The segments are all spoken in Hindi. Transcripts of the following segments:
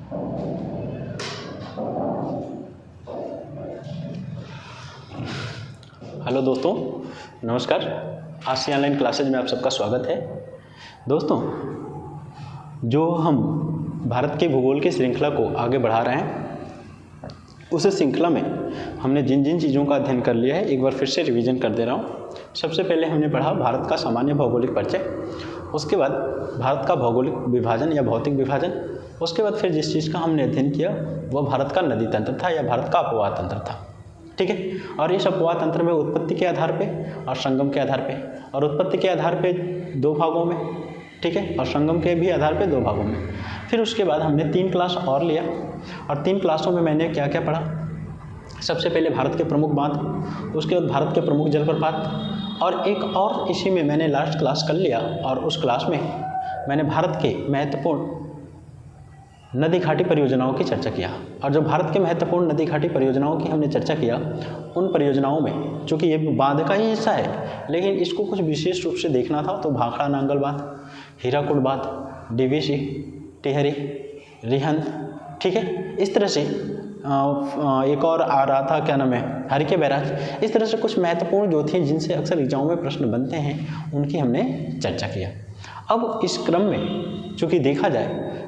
हेलो दोस्तों, नमस्कार। आज से ऑनलाइन क्लासेज में आप सबका स्वागत है। दोस्तों, जो हम भारत के भूगोल की श्रृंखला को आगे बढ़ा रहे हैं, उस श्रृंखला में हमने जिन जिन चीज़ों का अध्ययन कर लिया है, एक बार फिर से रिवीजन कर दे रहा हूँ। सबसे पहले हमने पढ़ा भारत का सामान्य भौगोलिक परिचय, उसके बाद भारत का भौगोलिक विभाजन या भौतिक विभाजन, उसके बाद फिर जिस चीज़ का हमने अध्ययन किया वह भारत का नदी तंत्र था या भारत का अपवाह तंत्र था। ठीक है। और इस अपवाह तंत्र में उत्पत्ति के आधार पे और संगम के आधार पे, और उत्पत्ति के आधार पे 2 भागों में, ठीक है, और संगम के भी आधार पे 2 भागों में। फिर उसके बाद हमने 3 क्लास और लिया, और 3 क्लासों में मैंने क्या क्या पढ़ा। सबसे पहले भारत के प्रमुख बांध, उसके बाद भारत के प्रमुख जलप्रपात, और एक और इसी में मैंने लास्ट क्लास कर लिया, और उस क्लास में मैंने भारत के महत्वपूर्ण नदी घाटी परियोजनाओं की चर्चा किया। और जो भारत के महत्वपूर्ण नदी घाटी परियोजनाओं की हमने चर्चा किया, उन परियोजनाओं में चूँकि ये बांध का ही हिस्सा है, लेकिन इसको कुछ विशेष रूप से देखना था, तो भाखड़ा नांगल बांध, हीराकुड बांध, डीवीसी, टिहरी, रिहंद, ठीक है, इस तरह से एक और आ रहा था, क्या नाम है, हरिके बैराज। इस तरह से कुछ महत्वपूर्ण जो थी, जिनसे अक्सर एग्जाम में प्रश्न बनते हैं, उनकी हमने चर्चा किया। अब इस क्रम में चूँकि देखा जाए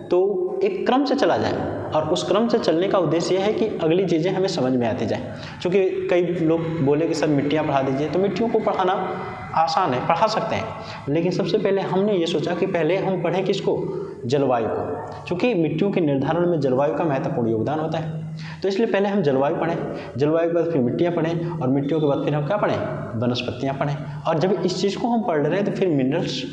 तो एक क्रम से चला जाए, और उस क्रम से चलने का उद्देश्य यह है कि अगली चीज़ें हमें समझ में आती जाए। क्योंकि कई लोग बोले कि सर मिट्टियाँ पढ़ा दीजिए, तो मिट्टियों को पढ़ाना आसान है, पढ़ा सकते हैं, लेकिन सबसे पहले हमने ये सोचा कि पहले हम पढ़ें किसको, जलवायु को, क्योंकि मिट्टियों के निर्धारण में जलवायु का महत्वपूर्ण योगदान होता है। तो इसलिए पहले हम जलवायु पढ़ें, जलवायु के बाद फिर मिट्टियाँ पढ़ें, और मिट्टियों के बाद फिर हम क्या पढ़ें, वनस्पतियाँ पढ़ें। और जब इस चीज़ को हम पढ़ रहे हैं तो फिर मिनरल्स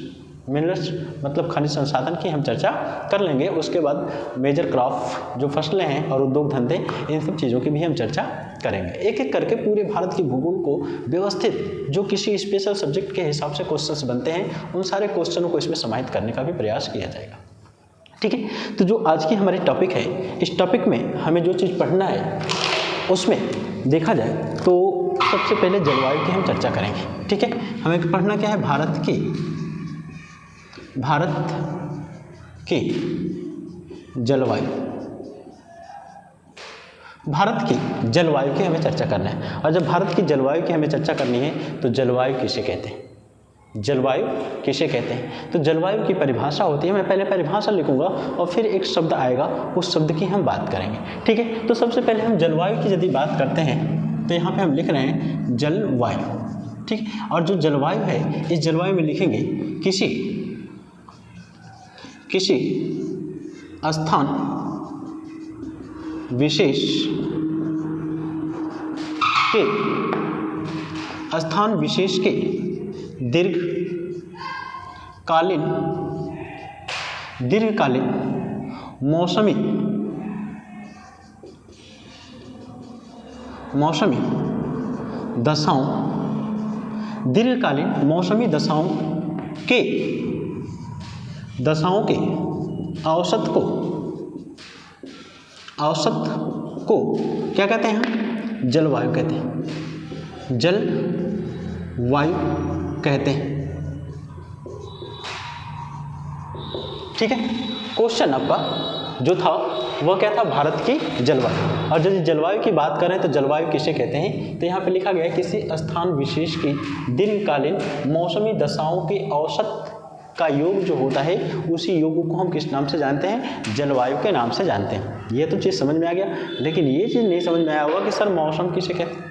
मतलब खनिज संसाधन की हम चर्चा कर लेंगे। उसके बाद मेजर क्रॉप जो फसलें हैं और उद्योग धंधे, इन सब चीज़ों की भी हम चर्चा करेंगे। एक एक करके पूरे भारत की भूगोल को व्यवस्थित, जो किसी स्पेशल सब्जेक्ट के हिसाब से क्वेश्चंस बनते हैं, उन सारे क्वेश्चनों को इसमें समाहित करने का भी प्रयास किया जाएगा। ठीक है। तो जो आज की हमारी टॉपिक है, इस टॉपिक में हमें जो चीज़ पढ़ना है, उसमें देखा जाए तो सबसे पहले जलवायु की हम चर्चा करेंगे। ठीक है। हमें पढ़ना क्या है, भारत की जलवायु, भारत की जलवायु की हमें चर्चा करना है। और जब भारत की जलवायु की हमें चर्चा करनी है, तो जलवायु किसे कहते हैं, जलवायु किसे कहते हैं। तो जलवायु की परिभाषा होती है, मैं पहले परिभाषा लिखूंगा और फिर एक शब्द आएगा, उस शब्द की हम बात करेंगे। ठीक है। तो सबसे पहले हम जलवायु की यदि बात करते हैं, तो यहाँ पे हम लिख रहे हैं जलवायु। ठीक। और जो जलवायु है, इस जलवायु में लिखेंगे किसी स्थान विशेष के दीर्घकालीन मौसमी दशाओं, दीर्घकालीन मौसमी दशाओं के औसत को क्या कहते हैं, हम जलवायु कहते हैं, जलवायु कहते हैं। ठीक है। क्वेश्चन आपका जो था वह क्या था, भारत की जलवायु। और यदि जलवायु की बात करें तो जलवायु किसे कहते हैं, तो यहाँ पे लिखा गया है किसी स्थान विशेष की दीर्घकालीन मौसमी दशाओं के औसत का योग जो होता है, उसी योग को हम किस नाम से जानते हैं, जलवायु के नाम से जानते हैं। ये तो चीज़ समझ में आ गया, लेकिन ये चीज़ नहीं समझ में आया होगा कि सर मौसम किसे कहते हैं,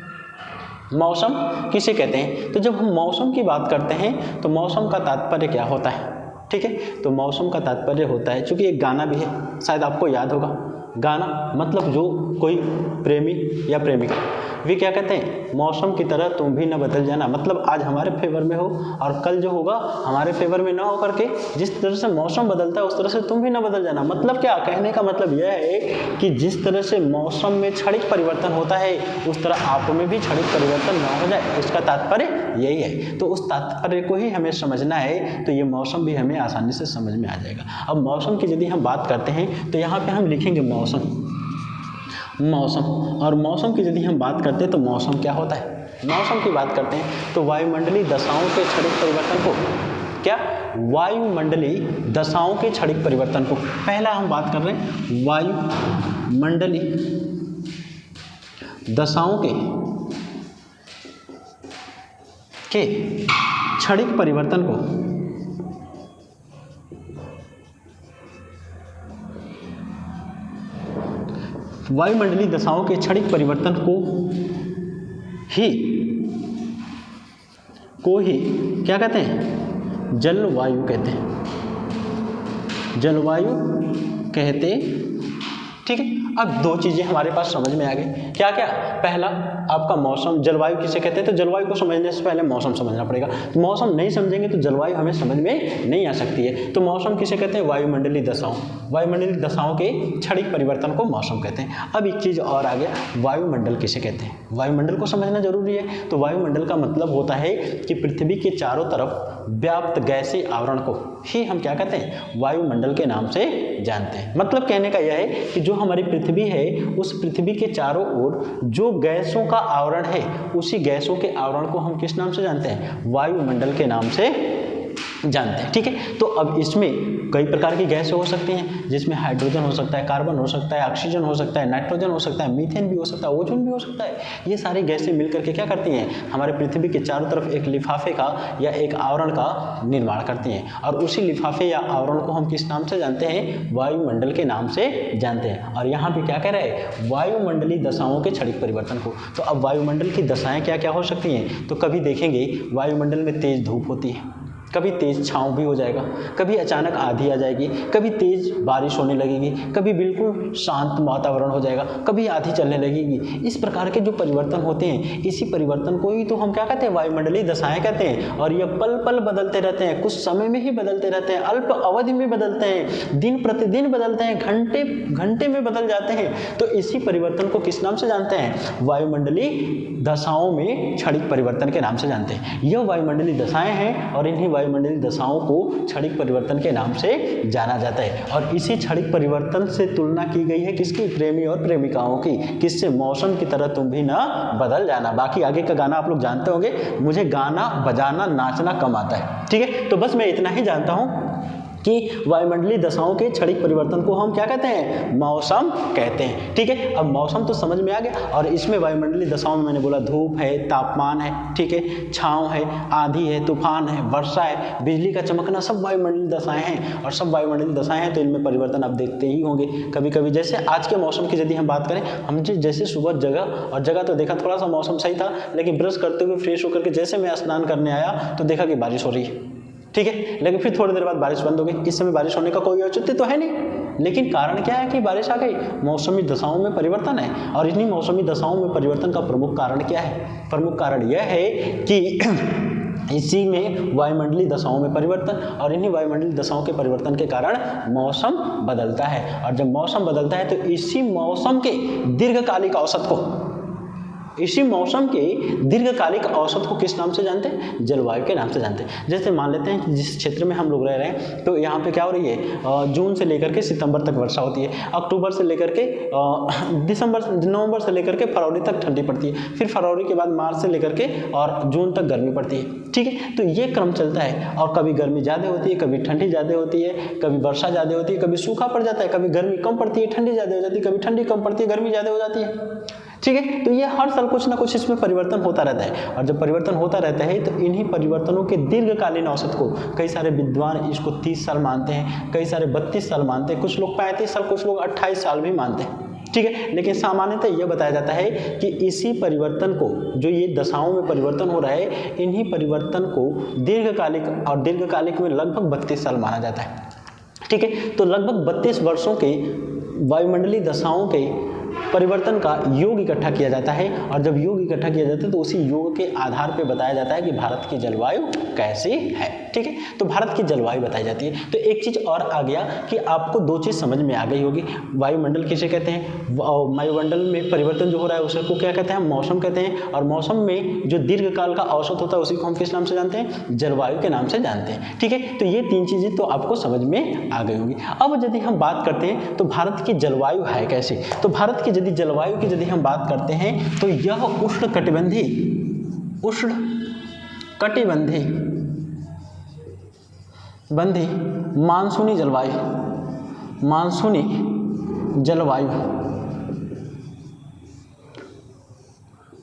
मौसम किसे कहते हैं। तो जब हम मौसम की बात करते हैं तो मौसम का तात्पर्य क्या होता है। ठीक है। तो मौसम का तात्पर्य होता है, चूँकि एक गाना भी है, शायद आपको याद होगा, गाना मतलब जो कोई प्रेमी या प्रेमिका वे क्या कहते हैं, मौसम की तरह तुम भी न बदल जाना, मतलब आज हमारे फेवर में हो और कल जो होगा हमारे फेवर में ना हो करके, जिस तरह से मौसम बदलता है उस तरह से तुम भी न बदल जाना। मतलब क्या, कहने का मतलब यह है कि जिस तरह से मौसम में क्षणिक परिवर्तन होता है, उस तरह आप में भी क्षणिक परिवर्तन ना हो जाए, इसका तात्पर्य यही है। तो उस तात्पर्य को ही हमें समझना है, तो ये मौसम भी हमें आसानी से समझ में आ जाएगा। अब मौसम की यदि हम बात करते हैं तो यहाँ पे हम लिखेंगे मौसम, और मौसम की यदि हम बात करते हैं तो मौसम क्या होता है, मौसम की बात करते हैं तो वायुमंडलीय दशाओं के क्षणिक परिवर्तन को क्या वायुमंडलीय दशाओं के क्षणिक परिवर्तन को। पहला हम बात कर रहे हैं वायुमंडलीय दशाओं के क्षणिक परिवर्तन को। वायुमंडलीय दशाओं के क्षणिक परिवर्तन को ही क्या कहते हैं? जलवायु कहते हैं, जलवायु कहते। ठीक है, अब दो चीजें हमारे पास समझ में आ गई। क्या क्या? पहला आपका मौसम, जलवायु किसे कहते हैं? तो जलवायु को समझने से पहले मौसम समझना पड़ेगा। तो मौसम नहीं समझेंगे तो जलवायु हमें समझ में नहीं आ सकती है। तो मौसम किसे कहते हैं? वायुमंडलीय दशाओं, वायुमंडलीय दशाओं के क्षणिक परिवर्तन को मौसम कहते हैं। अब एक चीज और आ गया, वायुमंडल किसे कहते हैं? वायुमंडल को समझना जरूरी है। तो वायुमंडल का मतलब होता है कि पृथ्वी के चारों तरफ व्याप्त गैसीय आवरण को ही हम क्या कहते हैं? वायुमंडल के नाम से जानते हैं। मतलब कहने का यह है कि जो हमारी पृथ्वी है, उस पृथ्वी के चारों ओर जो गैसों का आवरण है, उसी गैसों के आवरण को हम किस नाम से जानते हैं? वायुमंडल के नाम से जानते हैं। ठीक है, तो अब इसमें कई प्रकार की गैसें हो सकती हैं, जिसमें हाइड्रोजन हो सकता है, कार्बन हो सकता है, ऑक्सीजन हो सकता है, नाइट्रोजन हो सकता है, मीथेन भी हो सकता है, ओजोन भी हो सकता है। ये सारी गैसें मिलकर के क्या करती हैं? हमारे पृथ्वी के चारों तरफ एक लिफाफे का या एक आवरण का निर्माण करती हैं, और उसी लिफाफे या आवरण को हम किस नाम से जानते हैं? वायुमंडल के नाम से जानते हैं। और यहाँ पे क्या कह रहे हैं? वायुमंडलीय दशाओं के क्षणिक परिवर्तन को। तो अब वायुमंडल की दशाएं क्या क्या हो सकती हैं? तो कभी देखेंगे वायुमंडल में तेज धूप होती है, कभी तेज छांव भी हो जाएगा, कभी अचानक आंधी आ जाएगी, कभी तेज बारिश होने लगेगी, कभी बिल्कुल शांत वातावरण हो जाएगा, कभी आंधी चलने लगेगी। इस प्रकार के जो परिवर्तन होते हैं, इसी परिवर्तन को ही तो हम क्या कहते हैं? वायुमंडलीय दशाएं कहते हैं। और ये पल पल बदलते रहते हैं, कुछ समय में ही बदलते रहते हैं, अल्प अवधि में बदलते हैं, दिन प्रतिदिन बदलते हैं, घंटे घंटे में बदल जाते हैं। तो इसी परिवर्तन को किस नाम से जानते हैं? वायुमंडलीय दशाओं में क्षणिक परिवर्तन के नाम से जानते हैं। यह वायुमंडलीय दशाएं हैं और इन्हीं वायुमंडलीय दशाओं को क्षणिक परिवर्तन के नाम से जाना जाता है। और इसी क्षणिक परिवर्तन से तुलना की गई है किसकी? प्रेमी और प्रेमिकाओं की। किससे? मौसम की तरह तुम भी ना बदल जाना। बाकी आगे का गाना आप लोग जानते होंगे, मुझे गाना बजाना नाचना कम आता है। ठीक है, तो बस मैं इतना ही जानता हूं कि वायुमंडलीय दशाओं के क्षणिक परिवर्तन को हम क्या कहते हैं? मौसम कहते हैं। ठीक है, अब मौसम तो समझ में आ गया। और इसमें वायुमंडलीय दशाओं में मैंने बोला धूप है, तापमान है, ठीक है, छांव है, आंधी है, तूफान है, वर्षा है, बिजली का चमकना, सब वायुमंडलीय दशाएं हैं। और सब वायुमंडलीय दशाएं हैं तो इनमें परिवर्तन आप देखते ही होंगे। कभी कभी जैसे आज के मौसम की यदि हम बात करें, हम जैसे सुबह जगह तो देखा थोड़ा सा मौसम सही था, लेकिन ब्रश करते हुए फ्रेश होकर के जैसे मैं स्नान करने आया तो देखा कि बारिश हो रही है। ठीक है, लेकिन फिर थोड़ी देर बाद बारिश बंद हो गई। इस समय बारिश होने का कोई औचित्य तो है नहीं, लेकिन कारण क्या है कि बारिश आ गई? मौसमी दशाओं में परिवर्तन है। और इन्हीं मौसमी दशाओं में परिवर्तन का प्रमुख कारण क्या है? प्रमुख कारण यह है कि इसी में वायुमंडलीय दशाओं में परिवर्तन, और इन्हीं वायुमंडलीय दशाओं के परिवर्तन के कारण मौसम बदलता है। और जब मौसम बदलता है तो इसी मौसम के दीर्घकालिक औसत को, इसी मौसम के दीर्घकालिक औसत को किस नाम से जानते हैं? जलवायु के नाम से जानते हैं। जैसे मान लेते हैं कि जिस क्षेत्र में हम लोग रह रहे हैं, तो यहाँ पे क्या हो रही है? जून से लेकर के सितंबर तक वर्षा होती है, अक्टूबर से लेकर के नवंबर से लेकर के फरवरी तक ठंडी पड़ती है, फिर फरवरी के बाद मार्च से लेकर के और जून तक गर्मी पड़ती है। ठीक है, तो ये क्रम चलता है। और कभी गर्मी ज़्यादा होती है, कभी ठंडी ज़्यादा होती है, कभी वर्षा ज़्यादा होती है, कभी सूखा पड़ जाता है, कभी गर्मी कम पड़ती है, ठंडी ज़्यादा हो जाती है, कभी ठंडी कम पड़ती है, गर्मी ज़्यादा हो जाती है। ठीक है, तो ये हर साल कुछ ना कुछ इसमें परिवर्तन होता रहता है। और जब परिवर्तन होता रहता है तो इन्हीं परिवर्तनों के दीर्घकालीन औसत को कई सारे विद्वान इसको 30 साल मानते हैं, कई सारे 32 साल मानते हैं, कुछ लोग 35 साल, कुछ लोग 28 साल भी मानते हैं। ठीक है, लेकिन सामान्यतः यह बताया जाता है कि इसी परिवर्तन को, जो ये दशाओं में परिवर्तन हो रहा है, इन्हीं परिवर्तन को दीर्घकालिक, और दीर्घकालिक में लगभग 32 साल माना जाता है। ठीक है, तो लगभग 32 वर्षों के वायुमंडलीय दशाओं के परिवर्तन का योग इकट्ठा किया जाता है। और जब योग इकट्ठा किया जाता है तो उसी योग के आधार पर बताया जाता है कि भारत की जलवायु कैसी है। ठीक है, तो भारत की जलवायु बताई जाती है। तो एक चीज और आ गया कि आपको दो चीज समझ में आ गई होगी। वायुमंडल किसे कहते हैं? वायुमंडल में परिवर्तन जो हो रहा है उसको क्या कहते हैं? मौसम कहते हैं। और मौसम में जो दीर्घकाल का औसत होता है उसी को हम किस नाम से जानते हैं? जलवायु के नाम से जानते हैं। ठीक है, तो ये तीन चीजें तो आपको समझ में आ गई होंगी। अब यदि हम बात करते हैं तो भारत की जलवायु है कैसी, तो भारत की यदि जलवायु की यदि हम बात करते हैं तो यह बंधी मानसूनी जलवायु, मानसूनी जलवायु,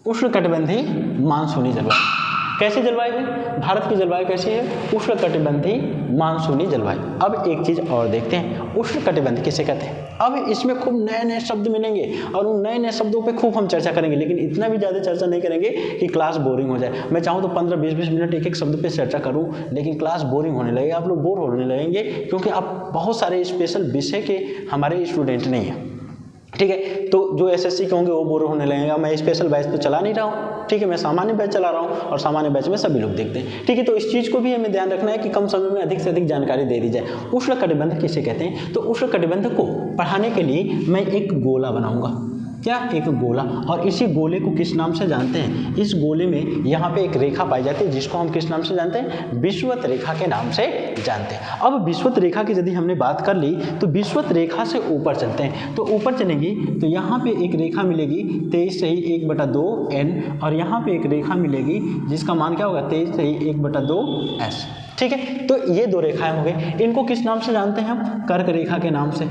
उष्णकटिबंधीय मानसूनी जलवायु। कैसी जलवायु है? भारत की जलवायु कैसी है? उष्णकटिबंधीय मानसूनी जलवायु। अब एक चीज और देखते हैं, उष्णकटिबंध किसे कहते हैं। अब इसमें खूब नए नए शब्द मिलेंगे और उन नए नए शब्दों पे खूब हम चर्चा करेंगे, लेकिन इतना भी ज़्यादा चर्चा नहीं करेंगे कि क्लास बोरिंग हो जाए। मैं चाहूँ तो 15-20 मिनट एक एक शब्द पे चर्चा करूँ, लेकिन क्लास बोरिंग होने लगेगी, आप लोग बोर होने लगेंगे, क्योंकि आप बहुत सारे स्पेशल विषय के हमारे स्टूडेंट नहीं हैं। ठीक है, तो जो एसएससी के होंगे वो बोर होने लगेगा। मैं स्पेशल बैच तो चला नहीं रहा हूँ, ठीक है, मैं सामान्य बैच चला रहा हूँ और सामान्य बैच में सभी लोग देखते हैं। ठीक है, तो इस चीज़ को भी हमें ध्यान रखना है कि कम समय में अधिक से अधिक जानकारी दे दी जाए। उष्णकटिबंध किसे कहते हैं? तो उष्णकटिबंध को पढ़ाने के लिए मैं एक गोला बनाऊंगा। क्या? एक गोला। और इसी गोले को किस नाम से जानते हैं? इस गोले में यहाँ पे एक रेखा पाई जाती है जिसको हम किस नाम से जानते हैं? विषुवत रेखा के नाम से जानते हैं। अब विषुवत रेखा की यदि हमने बात कर ली तो विषुवत रेखा से ऊपर चलते हैं। तो ऊपर चलेंगे तो यहाँ पे एक रेखा मिलेगी 23 सही 1/2 n, और यहाँ पे एक रेखा मिलेगी जिसका मान क्या होगा? 23 सही 1/2 s। ठीक है, तो ये दो रेखाएं हो गई। इनको किस नाम से जानते हैं हम? कर्क रेखा के नाम से,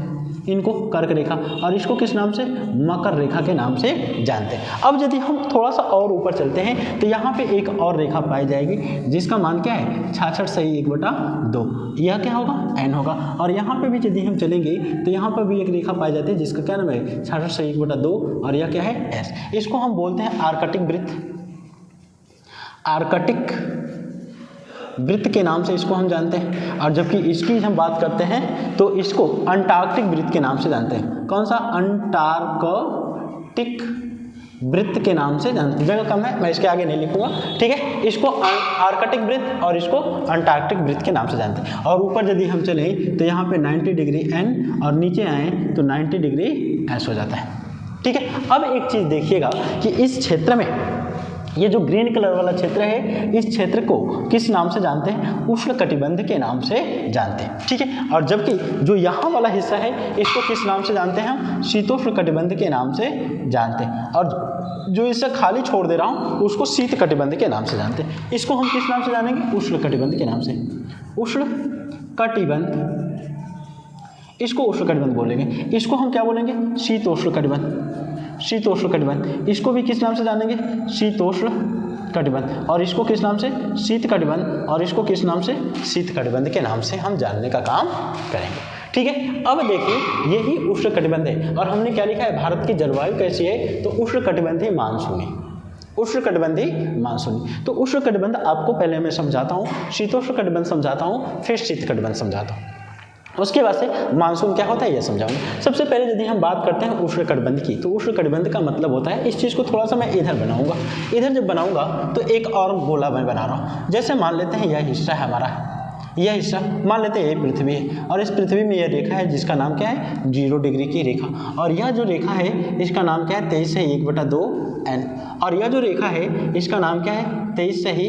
इनको कर्क रेखा, और इसको किस नाम से? मकर रेखा के नाम से जानते हैं। अब यदि हम थोड़ा सा और ऊपर चलते हैं तो यहाँ पे एक और रेखा पाई जाएगी जिसका मान क्या है? 66 सही 1/2, यह क्या होगा? n होगा। और यहाँ पे भी यदि हम चलेंगे तो यहाँ पर भी एक रेखा पाई जाती है जिसका क्या नाम है? 66 सही 1/2, और यह क्या है? s। इसको हम बोलते हैं आर्कटिक वृत्त, आर्कटिक वृत्त के नाम से इसको हम जानते हैं। और जबकि इसकी हम बात करते हैं तो इसको अंटार्कटिक वृत्त के नाम से जानते हैं। कौन सा? अंटार्कटिक वृत्त के नाम से जानते हैं। जगह कम है, मैं इसके आगे नहीं लिखूंगा, ठीक है। इसको आर्कटिक वृत्त और इसको अंटार्कटिक वृत्त के नाम से जानते हैं। और ऊपर यदि हम चलें तो यहाँ पे 90 डिग्री n और नीचे आए तो 90 डिग्री s हो जाता है। ठीक है, अब एक चीज़ देखिएगा कि इस क्षेत्र में ये जो ग्रीन कलर वाला क्षेत्र है, इस क्षेत्र को किस नाम से जानते हैं? उष्णकटिबंध के नाम से जानते हैं। ठीक है, और जबकि जो यहाँ वाला हिस्सा है इसको किस नाम से जानते हैं हम? शीतोष्णकटिबंध के नाम से जानते हैं। और जो इसे खाली छोड़ दे रहा हूँ उसको शीतकटिबंध के नाम से जानते हैं। इसको हम किस नाम से जानेंगे? उष्णकटिबंध के नाम से। उष्णकटिबंध, इसको उष्णकटिबंध बोलेंगे। इसको हम क्या बोलेंगे? शीतोष्णकटिबंध, शीतोष्णकटिबंध। इसको भी किस नाम से जानेंगे? शीतोष्णकटिबंध। और इसको किस नाम से? शीतकटिबंध। और इसको किस नाम से? शीतकटिबंध के नाम से हम जानने का काम करेंगे। ठीक है, अब देखिए यही उष्णकटिबंध है। और हमने क्या लिखा है? भारत की जलवायु कैसी है? तो उष्णकटिबंधीय मानसूनी, उष्णकटिबंधीय मानसूनी। तो उष्णकटिबंध आपको पहले मैं समझाता हूँ, शीतोष्णकटिबंध समझाता हूँ, फिर शीतकटिबंध समझाता हूँ। उसके बाद से मानसून क्या होता है यह समझाऊंगा। सबसे पहले यदि हम बात करते हैं उष्णकटिबंध की, तो उष्णकटिबंध का मतलब होता है, इस चीज़ को थोड़ा सा मैं इधर बनाऊंगा। इधर जब बनाऊंगा तो एक और गोला मैं बना रहा हूँ। जैसे मान लेते हैं यह हिस्सा है हमारा, यह हिस्सा मान लेते हैं ये पृथ्वी है, और इस पृथ्वी में यह रेखा है जिसका नाम क्या है? 0 डिग्री की रेखा। और यह जो रेखा है इसका नाम क्या है? 23 से 1/2 n। और यह जो रेखा है इसका नाम क्या है? 23 से ही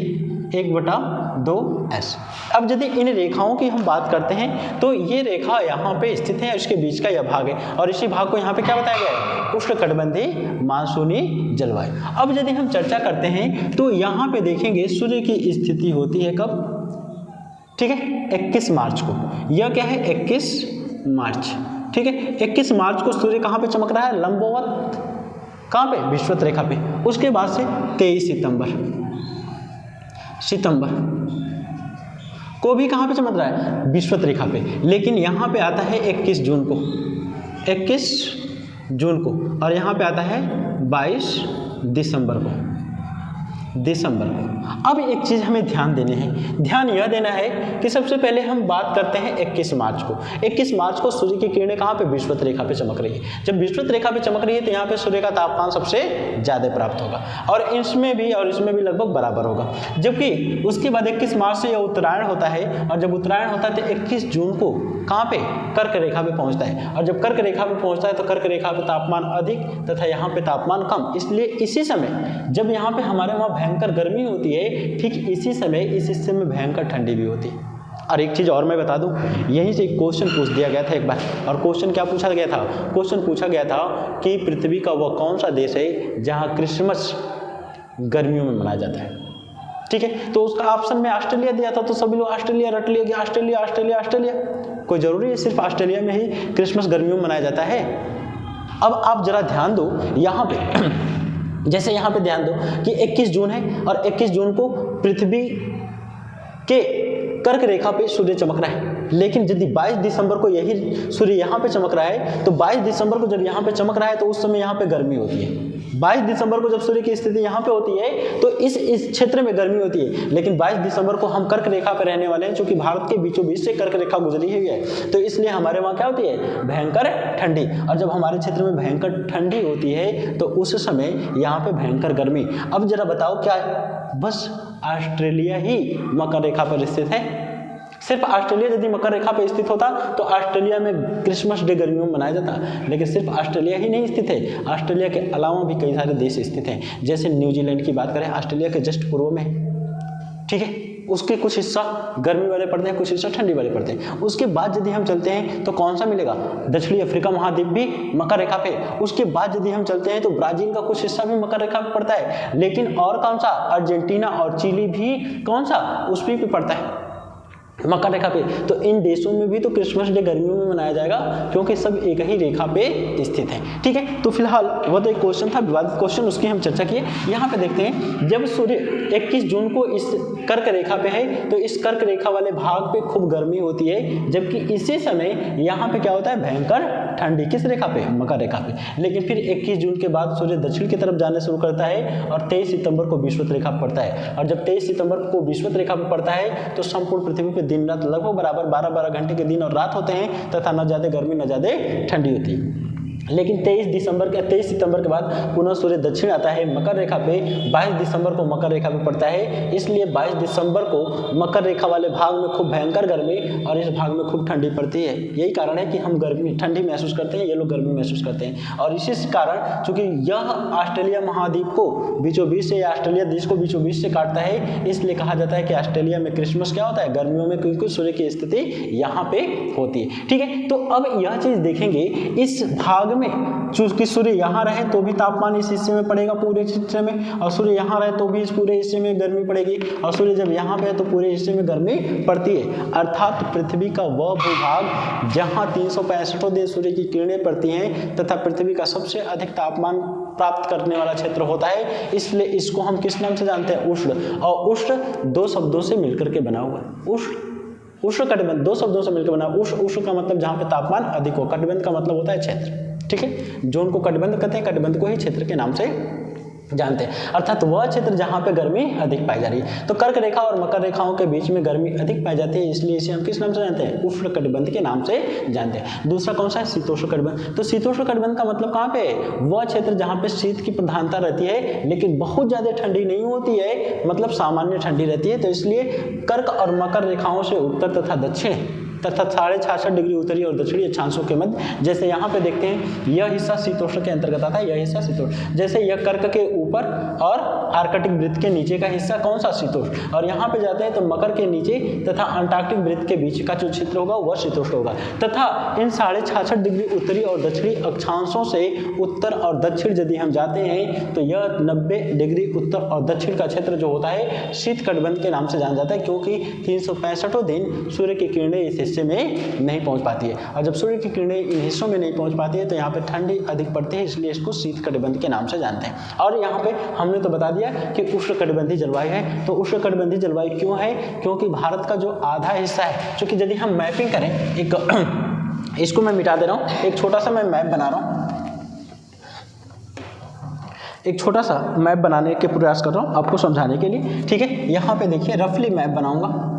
1/2 s। अब यदि इन रेखाओं की हम बात करते हैं तो ये रेखा यहाँ पे स्थित है, इसके बीच का यह भाग है, और इसी भाग को यहाँ पे क्या बताया गया है? उष्णकटिबंधीय मानसूनी जलवायु। अब यदि हम चर्चा करते हैं तो यहाँ पे देखेंगे सूर्य की स्थिति होती है कब? ठीक है, 21 मार्च को। यह क्या है? 21 मार्च। ठीक है, 21 मार्च को सूर्य कहाँ पे चमक रहा है? लंबवत। कहाँ पे? विषुवत रेखा पे। उसके बाद से 23 सितंबर को भी कहाँ पे चमक रहा है? विषुवत रेखा पे। लेकिन यहाँ पे आता है 21 जून को, 21 जून को, और यहाँ पे आता है 22 दिसंबर को, अब एक चीज़ हमें ध्यान देनी है, ध्यान यह देना है कि सबसे पहले हम बात करते हैं 21 मार्च को। 21 मार्च को सूर्य की किरणें कहाँ पे? विषुवत रेखा पे चमक रही है। जब विषुवत रेखा पे चमक रही है तो यहाँ पे सूर्य का तापमान सबसे ज़्यादा प्राप्त होगा, और इसमें भी और इसमें भी लगभग बराबर होगा। जबकि उसके बाद 21 मार्च से यह उत्तरायण होता है, और जब उत्तरायण होता है तो 21 जून को कहाँ पे? कर्क रेखा पे पहुँचता है। और जब कर्क रेखा पे पहुँचता है तो कर्क रेखा पे तापमान अधिक तथा यहाँ पे तापमान कम। इसलिए इसी समय जब यहाँ पे हमारे वहाँ भयंकर गर्मी होती है, ठीक इसी समय इस हिस्से में भयंकर ठंडी भी होती है। और एक चीज़ और मैं बता दूं, यहीं से एक क्वेश्चन पूछ दिया गया था एक बार, और क्वेश्चन क्या पूछा गया था? क्वेश्चन पूछा गया था कि पृथ्वी का वह कौन सा देश है जहाँ क्रिसमस गर्मियों में मनाया जाता है। ठीक है, तो उसका ऑप्शन में ऑस्ट्रेलिया दिया था तो सभी लोग ऑस्ट्रेलिया रट लिया कि ऑस्ट्रेलिया ऑस्ट्रेलिया ऑस्ट्रेलिया। कोई जरूरी है सिर्फ ऑस्ट्रेलिया में ही क्रिसमस गर्मियों में मनाया जाता है? अब आप जरा ध्यान दो यहाँ पे, जैसे यहाँ पे ध्यान दो कि 21 जून है और 21 जून को पृथ्वी के कर्क रेखा पे सूर्य चमक रहा है, लेकिन यदि 22 दिसंबर को यही सूर्य यहाँ पे चमक रहा है तो 22 दिसंबर को जब यहाँ पे चमक रहा है तो उस समय यहाँ पे गर्मी होती है। 22 दिसंबर को जब सूर्य की स्थिति यहाँ पे होती है तो इस क्षेत्र में गर्मी होती है, लेकिन 22 दिसंबर को हम कर्क रेखा पे रहने वाले हैं, क्योंकि भारत के बीचों बीच से कर्क रेखा गुजरी हुई है, तो इसलिए हमारे वहाँ क्या होती है, भयंकर ठंडी। और जब हमारे क्षेत्र में भयंकर ठंडी होती है तो उस समय यहाँ पे भयंकर गर्मी। अब जरा बताओ क्या बस ऑस्ट्रेलिया ही मकर रेखा पर स्थित है? सिर्फ ऑस्ट्रेलिया यदि मकर रेखा पर स्थित होता तो ऑस्ट्रेलिया में क्रिसमस डे गर्मियों में मनाया जाता, लेकिन सिर्फ ऑस्ट्रेलिया ही नहीं स्थित है, ऑस्ट्रेलिया के अलावा भी कई सारे देश स्थित हैं। जैसे न्यूजीलैंड की बात करें, ऑस्ट्रेलिया के जस्ट पूर्व में, ठीक है, उसके कुछ हिस्सा गर्मी वाले पड़ते हैं, कुछ हिस्सा ठंडी वाले पड़ते हैं। उसके बाद यदि हम चलते हैं तो कौन सा मिलेगा, दक्षिणी अफ्रीका महाद्वीप भी मकर रेखा पे। उसके बाद यदि हम चलते हैं तो ब्राजील का कुछ हिस्सा भी मकर रेखा पे पड़ता है, लेकिन और कौन सा, अर्जेंटीना और चिली भी कौन सा, उस पे पड़ता है मकर रेखा पे। तो इन देशों में भी तो क्रिसमस डे गर्मियों में मनाया जाएगा, क्योंकि सब एक ही रेखा पे स्थित हैं, ठीक है। तो फिलहाल वो तो एक क्वेश्चन था, विवादित क्वेश्चन, उसकी हम चर्चा किए। यहाँ पे देखते हैं, जब सूर्य 21 जून को इस कर्क रेखा पे है तो इस कर्क रेखा वाले भाग पे खूब गर्मी होती है, जबकि इसी समय यहाँ पे क्या होता है, भयंकर ठंडी। किस रेखा पे, मकर रेखा पे। लेकिन फिर 21 जून के बाद सूर्य दक्षिण की तरफ जाने शुरू करता है और 23 सितंबर को विषुवत रेखा पर पड़ता है। और जब 23 सितंबर को विषुवत रेखा पर पड़ता है तो संपूर्ण पृथ्वी पे दिन रात लगभग बराबर 12-12 घंटे के दिन और रात होते हैं, तथा न ज्यादा गर्मी न ज्यादा ठंडी होती है। लेकिन 23 सितंबर के बाद पुनः सूर्य दक्षिण आता है मकर रेखा पे, 22 दिसंबर को मकर रेखा पे पड़ता है, इसलिए 22 दिसंबर को मकर रेखा वाले भाग में खूब भयंकर गर्मी और इस भाग में खूब ठंडी पड़ती है। यही कारण है कि हम गर्मी ठंडी महसूस करते हैं, ये लोग गर्मी महसूस करते हैं। और इसी कारण चूंकि यह ऑस्ट्रेलिया महाद्वीप को बीचों बीच से, या ऑस्ट्रेलिया देश को बीचों बीच से काटता है, इसलिए कहा जाता है कि ऑस्ट्रेलिया में क्रिसमस क्या होता है, गर्मियों में, क्योंकि सूर्य की स्थिति यहाँ पे होती है, ठीक है। तो अब यह चीज देखेंगे, इस भाग में चूंकि सूर्य यहाँ रहे तो भी तापमान इस हिस्से में पड़ेगा पूरे क्षेत्र में, और सूर्य यहाँ रहे तो भी इस पूरे हिस्से में गर्मी पड़ेगी, और सूर्य जब यहाँ पे है तो पूरे हिस्से में गर्मी पड़ती है। अर्थात पृथ्वी का वह भूभाग जहाँ 365 दिन सूर्य की किरणें पड़ती हैं तथा पृथ्वी का सबसे अधिक तापमान प्राप्त करने वाला क्षेत्र होता है, इसलिए इसको हम किस नाम से जानते हैं, उष्ण। और उष्ण दो शब्दों से मिलकर के बना हुआ है। उष्ण कटिबंध दो शब्दों से मिलकर बना। उष्ण का मतलब जहाँ पे तापमान अधिक हो, कटिबंध का मतलब होता है क्षेत्र, ठीक है। जोन को कटिबंध कहते हैं, कटिबंध को ही क्षेत्र के नाम से जानते हैं, अर्थात वह क्षेत्र जहां पे गर्मी अधिक पाई जा रही है। तो कर्क रेखा और मकर रेखाओं के बीच में गर्मी अधिक पाई जाती है, इसलिए इसे हम किस नाम से जानते हैं, उष्ण कटिबंध के नाम से जानते हैं। दूसरा कौन सा है, शीतोष्ण कटिबंध। तो शीतोष्ण कटिबंध का मतलब कहाँ पे है, वह क्षेत्र जहाँ पे शीत की प्रधानता रहती है, लेकिन बहुत ज्यादा ठंडी नहीं होती है, मतलब सामान्य ठंडी रहती है। तो इसलिए कर्क और मकर रेखाओं से उत्तर तथा दक्षिण तथा 66.5 डिग्री उत्तरी और दक्षिणी अक्षांशों के मध्य, जैसे यहाँ पे देखते हैं, यह हिस्सा शीतोष्ण के अंतर्गत आता है, यह हिस्सा शीतोष्ण। जैसे यह कर्क के ऊपर और आर्कटिक वृत्त के नीचे का हिस्सा कौन सा, शीतोष्ण। और यहाँ पे जाते हैं तो मकर के नीचे तथा अंटार्कटिक वृत्त के बीच का जो क्षेत्र होगा वह शीतोष्ण होगा। तथा इन 66.5 डिग्री उत्तरी और दक्षिणी अक्षांशों से उत्तर और दक्षिण यदि हम जाते हैं तो यह 90 डिग्री उत्तर और दक्षिण का क्षेत्र जो होता है शीत कटिबंध के नाम से जाना जाता है, क्योंकि 365 दिन सूर्य की किरणें इस हिस्से में नहीं पहुंच पाती है। और जब सूर्य की किरणें इन हिस्सों में नहीं पहुंच पाती है तो यहाँ पे ठंडी अधिक पड़ती है, इसलिए इसको शीत कटिबंध के नाम से जानते हैं। और यहाँ पे हमने तो बता दिया कि उष्ण कटिबंधीय जलवायु है। तो उष्ण कटिबंधीय जलवायु क्यों है, क्योंकि भारत का जो आधा हिस्सा है, क्योंकि यदि हम मैपिंग करें, एक इसको मैं मिटा दे रहा हूँ, एक छोटा सा मैं मैप बना रहा हूँ, एक छोटा सा मैप बनाने के प्रयास कर रहा हूँ आपको समझाने के लिए, ठीक है। यहाँ पे देखिए रफली मैप बनाऊंगा।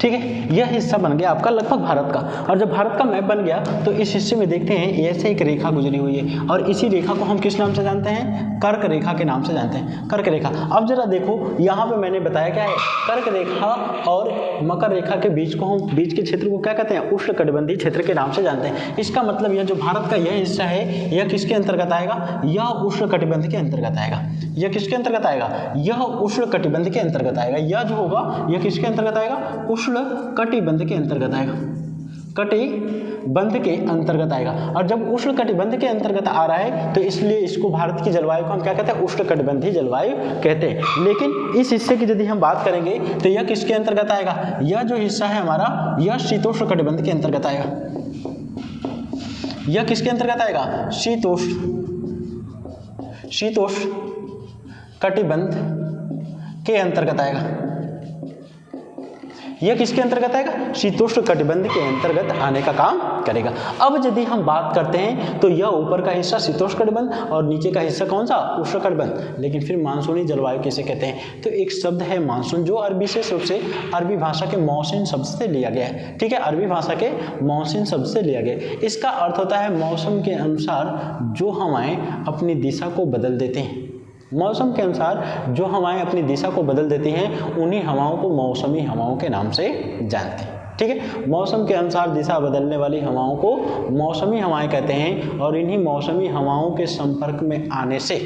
ठीक है, यह हिस्सा बन गया आपका लगभग भारत का। और जब भारत का मैप बन गया तो इस हिस्से में देखते हैं ऐसे एक रेखा गुजरी हुई है और इसी रेखा को हम किस नाम से जानते हैं, कर्क रेखा के नाम से जानते हैं, कर्क रेखा। अब जरा देखो यहाँ पे मैंने बताया क्या है, कर्क रेखा और मकर रेखा के बीच को हम बीच के क्षेत्र को क्या कहते हैं, उष्णकटिबंधीय क्षेत्र के नाम से जानते हैं। इसका मतलब यह जो भारत का यह हिस्सा है यह किसके अंतर्गत आएगा, यह उष्णकटिबंध के अंतर्गत आएगा। यह किसके अंतर्गत आएगा, यह उष्णकटिबंध के अंतर्गत आएगा। यह जो होगा यह किसके अंतर्गत आएगा, उष्णकटिबंध के अंतर्गत आएगा, कटिबंध के अंतर्गत आएगा। और जब उष्णकटिबंध के अंतर्गत आ रहा है तो इसलिए इसको भारत की जलवायु को हम क्या कहते हैं, उष्णकटिबंधीय जलवायु कहते हैं। लेकिन इस हिस्से की यदि हम बात करेंगे तो यह किसके अंतर्गत आएगा, यह जो हिस्सा है हमारा यह शीतोष्णकटिबंध के अंतर्गत आएगा। यह किसके अंतर्गत आएगा, शीतोष्ण कटिबंध के अंतर्गत आएगा। यह किसके अंतर्गत आएगा, शीतोष्ण कटिबंध के अंतर्गत आने का काम करेगा। अब यदि हम बात करते हैं तो यह ऊपर का हिस्सा शीतोष्ण कटिबंध और नीचे का हिस्सा कौन सा, उष्ण कटिबंध। लेकिन फिर मानसूनी जलवायु किसे कहते हैं, तो एक शब्द है मानसून जो विशेष रूप से अरबी भाषा के मौसम शब्द से लिया गया है। ठीक है, अरबी भाषा के मौसम शब्द से लिया गया। इसका अर्थ होता है मौसम के अनुसार जो हवाएं अपनी दिशा को बदल देते हैं। मौसम के अनुसार जो हवाएं अपनी दिशा को बदल देती हैं उन्हीं हवाओं को मौसमी हवाओं के नाम से जानते हैं। ठीक है, मौसम के अनुसार दिशा बदलने वाली हवाओं को मौसमी हवाएं कहते हैं। और इन्हीं मौसमी हवाओं के संपर्क में आने से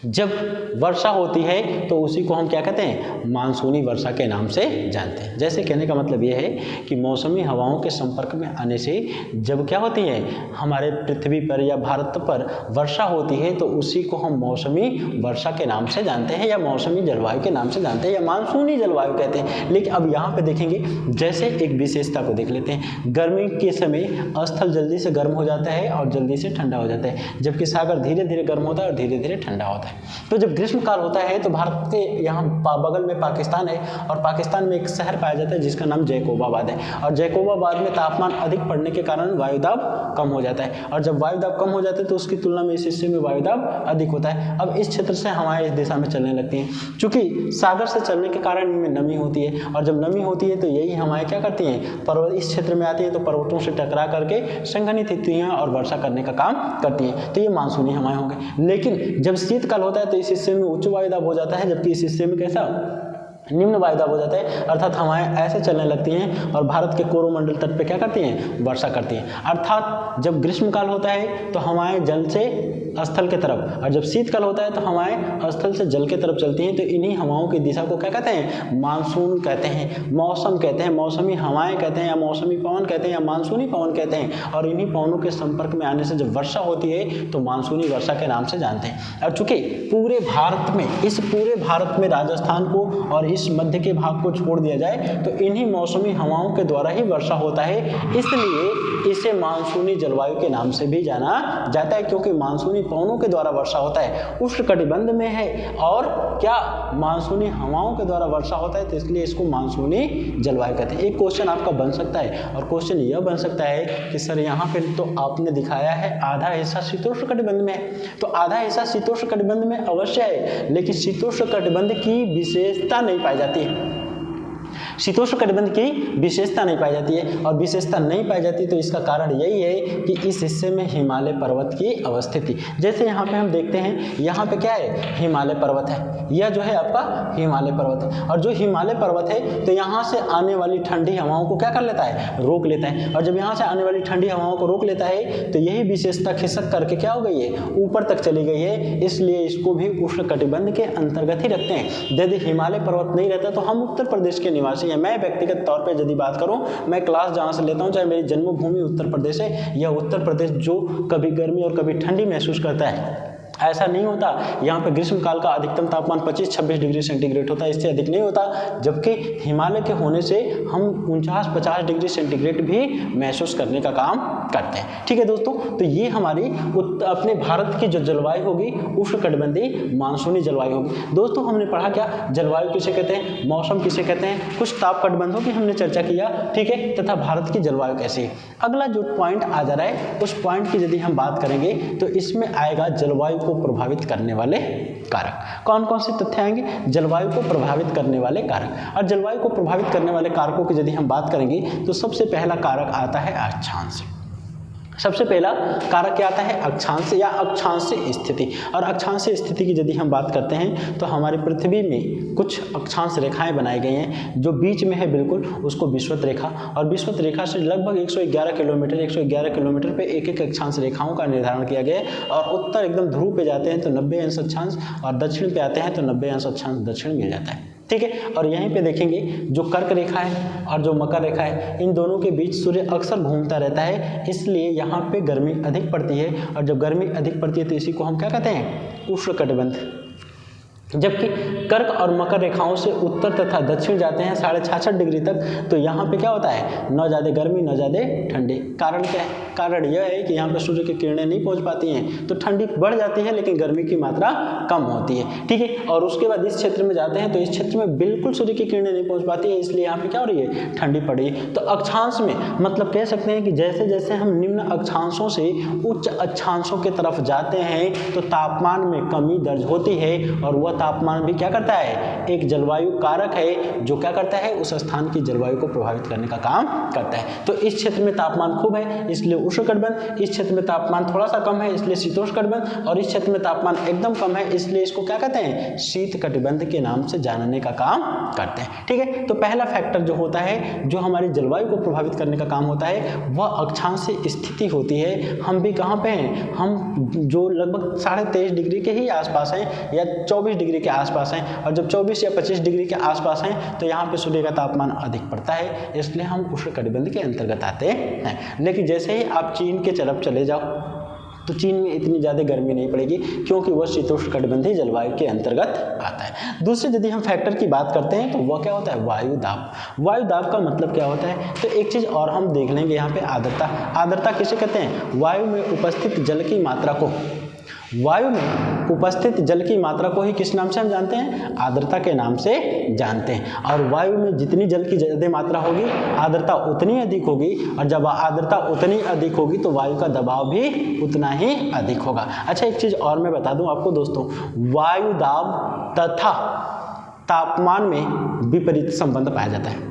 जब वर्षा होती है तो उसी को हम क्या कहते हैं, मानसूनी वर्षा के नाम से जानते हैं। जैसे कहने का मतलब यह है कि मौसमी हवाओं के संपर्क में आने से जब क्या होती है, हमारे पृथ्वी पर या भारत पर वर्षा होती है तो उसी को हम मौसमी वर्षा के नाम से जानते हैं या मौसमी जलवायु के नाम से जानते हैं या मानसूनी जलवायु कहते हैं। लेकिन अब यहाँ पे देखेंगे, जैसे एक विशेषता को देख लेते हैं। गर्मी के समय स्थल जल्दी से गर्म हो जाता है और जल्दी से ठंडा हो जाता है, जबकि सागर धीरे धीरे गर्म होता है और धीरे धीरे ठंडा होता है। तो जब ग्रीष्म काल होता है तो भारत के यहाँ बगल में पाकिस्तान है और पाकिस्तान में एक शहर पाया जाता है जिसका नाम जैकोबाबाद है। और जैकोबाबाद में तापमान अधिक पड़ने के कारण वायुदाब कम हो जाता है। और जब वायुदाब कम हो जाता है तो उसकी तुलना में इस हिस्से में वायुदाब अधिक होता है। अब इस क्षेत्र से हवाएं इस दिशा में चलने लगती हैं। चूंकि सागर से चलने के कारण इनमें नमी होती है और जब नमी होती है तो यही हवाएं क्या करती हैं, पर्वत इस क्षेत्र में आती हैं तो पर्वतों से टकरा करके संघनित होती हैं और वर्षा करने का काम करती हैं। तो ये मानसूनी हवाएं हो गई। लेकिन जब शीतकाल होता है तो इस हिस्से में उच्च वायुदाब हो जाता है, जबकि इस हिस्से में कैसा, निम्न वायुदाब हो जाता है। अर्थात हवाएं ऐसे चलने लगती हैं और भारत के कोरोमंडल तट पे क्या करती हैं, वर्षा करती हैं। अर्थात जब ग्रीष्मकाल होता है तो हवाएं जल से स्थल के तरफ और जब शीतकाल होता है तो हवाएं स्थल से जल के तरफ चलती हैं। तो इन्हीं हवाओं की दिशा को क्या कहते हैं, मानसून कहते हैं, मौसम कहते हैं, मौसमी हवाएं कहते हैं या मौसमी पवन कहते हैं या मानसूनी पवन कहते हैं। और इन्हीं पवनों के संपर्क में आने से जब वर्षा होती है तो मानसूनी वर्षा के नाम से जानते हैं। और चूंकि पूरे भारत में, इस पूरे भारत में राजस्थान को और इस मध्य के भाग को छोड़ दिया जाए तो इन्हीं मौसमी हवाओं के द्वारा ही वर्षा होता है, इसलिए इसे मानसूनी जलवायु के नाम से भी जाना जाता है। क्योंकि मानसूनी पवनों के द्वारा वर्षा होता है, उष्णकटिबंध में है और क्या मानसूनी हवाओं के द्वारा वर्षा होता है, तो इसलिए इसको मानसूनी जलवायु कहते हैं। एक क्वेश्चन आपका बन सकता है और क्वेश्चन यह बन सकता है कि सर यहाँ पे तो आपने दिखाया है आधा हिस्सा शीतोष्णकटिबंध में है, तो आधा हिस्सा शीतोष्णकटिबंध में अवश्य है, लेकिन शीतोष्णकटिबंध की विशेषता नहीं पाई जाती है। शीतोष्णकटिबंध की विशेषता नहीं पाई जाती है और विशेषता नहीं पाई जाती तो इसका कारण यही है कि इस हिस्से में हिमालय पर्वत की अवस्थिति। जैसे यहाँ पे हम देखते हैं, यहाँ पे क्या है, हिमालय पर्वत है, यह जो है आपका हिमालय पर्वत है। और जो हिमालय पर्वत है तो यहाँ से आने वाली ठंडी हवाओं को क्या कर लेता है, रोक लेता है। और जब यहाँ से आने वाली ठंडी हवाओं को रोक लेता है तो यही विशेषता खिसक करके क्या हो गई है, ऊपर तक चली गई है, इसलिए इसको भी उष्णकटिबंध के अंतर्गत ही रखते हैं। यदि हिमालय पर्वत नहीं रहता तो हम उत्तर प्रदेश के निवासी, मैं व्यक्तिगत तौर पे यदि बात करूं, मैं क्लास जहां से लेता हूं, चाहे मेरी जन्मभूमि उत्तर प्रदेश है, यह उत्तर प्रदेश जो कभी गर्मी और कभी ठंडी महसूस करता है, ऐसा नहीं होता। यहाँ पे ग्रीष्म काल का अधिकतम तापमान 25-26 डिग्री सेंटीग्रेड होता है, इससे अधिक नहीं होता। जबकि हिमालय के होने से हम 49-50 डिग्री सेंटीग्रेड भी महसूस करने का काम करते हैं। ठीक है दोस्तों, तो ये हमारी अपने भारत की जो जलवायु होगी उष्णकटिबंधीय मानसूनी जलवायु होगी। दोस्तों हमने पढ़ा क्या, जलवायु किसे कहते हैं, मौसम किसे कहते हैं, कुछ ताप कटबंधों की हमने चर्चा किया, ठीक है, तथा भारत की जलवायु कैसी है। अगला जो पॉइंट आ जा रहा है उस पॉइंट की यदि हम बात करेंगे तो इसमें आएगा जलवायु को प्रभावित करने वाले कारक। कौन कौन से तथ्य आएंगे? जलवायु को प्रभावित करने वाले कारक। और जलवायु को प्रभावित करने वाले कारकों की यदि हम बात करेंगे तो सबसे पहला कारक आता है अक्षांश। सबसे पहला कारक क्या आता है? अक्षांश या अक्षांश स्थिति। और अक्षांश स्थिति की यदि हम बात करते हैं तो हमारी पृथ्वी में कुछ अक्षांश रेखाएं बनाई गई हैं। जो बीच में है बिल्कुल उसको विषुवत रेखा, और विषुवत रेखा से लगभग 111 किलोमीटर पे एक एक अक्षांश रेखाओं का निर्धारण किया गया है। और उत्तर एकदम ध्रुव पे जाते हैं तो 90 अंश अक्षांश, और दक्षिण पे आते हैं तो 90 अंश अक्षांश दक्षिण मिल जाता है। ठीक है। और यहीं पे देखेंगे जो कर्क रेखा है और जो मकर रेखा है, इन दोनों के बीच सूर्य अक्सर घूमता रहता है, इसलिए यहाँ पे गर्मी अधिक पड़ती है। और जब गर्मी अधिक पड़ती है तो इसी को हम क्या कहते हैं? उष्णकटिबंध। जबकि कर्क और मकर रेखाओं से उत्तर तथा दक्षिण जाते हैं 66.5 डिग्री तक, तो यहाँ पे क्या होता है? न ज़्यादा गर्मी न ज़्यादा ठंडी। कारण क्या है? कारण यह है कि यहाँ पे सूर्य की किरणें नहीं पहुँच पाती हैं, तो ठंडी बढ़ जाती है लेकिन गर्मी की मात्रा कम होती है। ठीक है। और उसके बाद इस क्षेत्र में जाते हैं तो इस क्षेत्र में बिल्कुल सूर्य की किरणें नहीं पहुँच पाती है, इसलिए यहाँ पे क्या हो रही है? ठंडी पड़ रही है। तो अक्षांश में मतलब कह सकते हैं कि जैसे जैसे हम निम्न अक्षांशों से उच्च अक्षांशों की तरफ जाते हैं तो तापमान में कमी दर्ज होती है, और वह तापमान भी क्या करता है? एक जलवायु कारक है जो क्या करता है? उस स्थान की जलवायु को प्रभावित करने का काम करता है। तो इस क्षेत्र में तापमान खूब है इसलिए उष्णकटिबंध, इस क्षेत्र में तापमान थोड़ा सा कम है इसलिए शीतोष्णकटिबंध, और इस क्षेत्र में तापमान एकदम कम है इसलिए इसको क्या कहते हैं? शीतकटिबंध के नाम से जानने का काम करते हैं। ठीक है। तो पहला फैक्टर जो होता है जो हमारी जलवायु को प्रभावित करने का काम होता है वह अक्षांश स्थिति होती है। हम भी कहाँ पे हैं? हम जो लगभग 23.5 डिग्री के ही आसपास हैं या 24 डिग्री के आसपास हैं, और जब 24 या 25 डिग्री के आसपास हैं तो यहाँ पे सूर्य का तापमान अधिक पड़ता है, इसलिए हम उष्णकटिबंध के अंतर्गत आते हैं। लेकिन जैसे ही आप चीन के तरफ चले जाओ तो चीन में इतनी ज़्यादा गर्मी नहीं पड़ेगी क्योंकि वह शीतोष्णकटिबंधीय जलवायु के अंतर्गत आता है। दूसरे यदि हम फैक्टर की बात करते हैं तो वह क्या होता है? वायु दाब। वायु दाब का मतलब क्या होता है? तो एक चीज़ और हम देख लेंगे यहाँ पे, आर्द्रता। आर्द्रता किसे कहते हैं? वायु में उपस्थित जल की मात्रा को, वायु में उपस्थित जल की मात्रा को ही किस नाम से हम जानते हैं? आर्द्रता के नाम से जानते हैं। और वायु में जितनी जल की ज़्यादा मात्रा होगी आर्द्रता उतनी अधिक होगी, और जब आर्द्रता उतनी अधिक होगी तो वायु का दबाव भी उतना ही अधिक होगा। अच्छा, एक चीज़ और मैं बता दूं आपको दोस्तों, वायु दाब तथा तापमान में विपरीत संबंध पाया जाता है।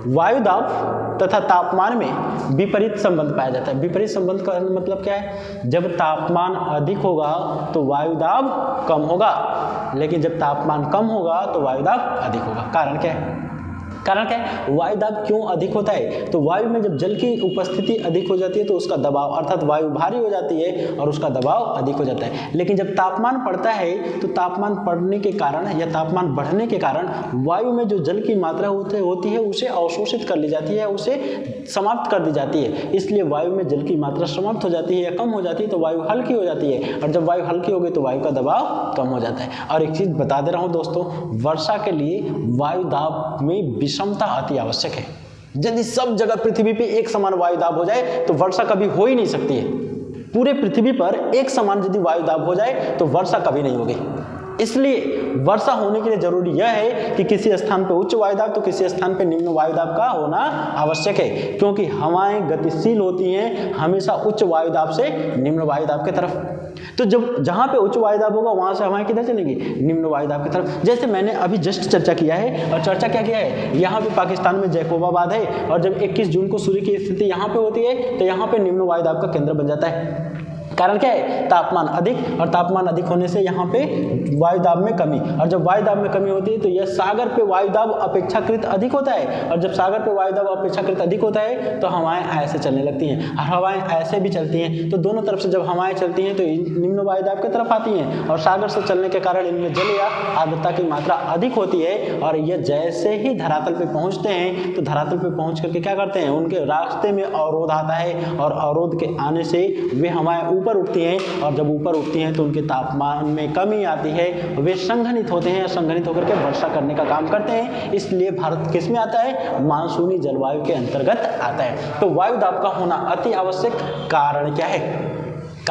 वायु दाब तथा तापमान में विपरीत संबंध पाया जाता है। विपरीत संबंध का मतलब क्या है? जब तापमान अधिक होगा तो वायु दाब कम होगा, लेकिन जब तापमान कम होगा तो वायु दाब अधिक होगा। कारण क्या है? कारण क्या है? वायु दाब क्यों अधिक होता है? तो वायु में जब जल की उपस्थिति अधिक हो जाती है तो उसका दबाव, अर्थात वायु भारी हो जाती है और उसका दबाव अधिक हो जाता है। लेकिन जब तापमान बढ़ता है तो तापमान बढ़ने के कारण या तापमान बढ़ने के कारण वायु में जो जल की मात्रा होती है उसे अवशोषित कर ली जाती है, उसे समाप्त कर दी जाती है। इसलिए वायु में जल की मात्रा समाप्त हो जाती है या कम हो जाती है तो वायु हल्की हो जाती है, और जब वायु हल्की हो गई तो वायु का दबाव कम हो जाता है। और एक चीज़ बता दे रहा हूँ दोस्तों, वर्षा के लिए वायु दाब में विषमता अति आवश्यक है। यदि सब जगह पृथ्वी पे एक समान वायु दाब हो जाए तो वर्षा कभी हो ही नहीं सकती है। पूरे पृथ्वी पर एक समान यदि वायु दाब हो जाए तो वर्षा कभी नहीं होगी। इसलिए वर्षा होने के लिए जरूरी यह है कि किसी स्थान पर उच्च वायुदाब तो किसी स्थान पर निम्न वायुदाब का होना आवश्यक है, क्योंकि हवाएं गतिशील होती हैं हमेशा उच्च वायुदाब से निम्न वायुदाब की तरफ। तो जब जहाँ पे उच्च वायुदाब होगा वहाँ से हवाएं किधर चलेंगी? निम्न वायुदाब की तरफ। जैसे मैंने अभी जस्ट चर्चा किया है, और चर्चा क्या किया है, यहाँ पे पाकिस्तान में जैकोबाबाद है, और जब 21 जून को सूर्य की स्थिति यहाँ पे होती है तो यहाँ पे निम्न वायुदाब का केंद्र बन जाता है। कारण क्या है? तापमान अधिक, और तापमान अधिक होने से यहाँ पे वायुदाब में कमी, और जब वायुदाब में कमी होती है तो यह सागर पे वायुदाब अपेक्षाकृत अधिक होता है, और जब सागर पे वायुदाब अपेक्षाकृत अधिक होता है तो हवाएं ऐसे चलने लगती हैं, और हवाएं ऐसे भी चलती हैं। तो दोनों तरफ से जब हवाएं चलती हैं तो निम्न वायुदाब की तरफ आती हैं, और सागर से चलने के कारण इनमें जल या आर्द्रता की मात्रा अधिक होती है, और यह जैसे ही धरातल पे पहुँचते हैं तो धरातल पे पहुँच करके क्या करते हैं, उनके रास्ते में अवरोध आता है, और अवरोध के आने से वे हवाएं ऊपर उठती हैं, और जब ऊपर उठती हैं तो उनके तापमान में कमी आती है, वे संघनित होते हैं, संघनित होकर के वर्षा करने का काम करते हैं। इसलिए भारत किस में आता है? मानसूनी जलवायु के अंतर्गत आता है। तो वायु दाब का होना अति आवश्यक। कारण क्या है?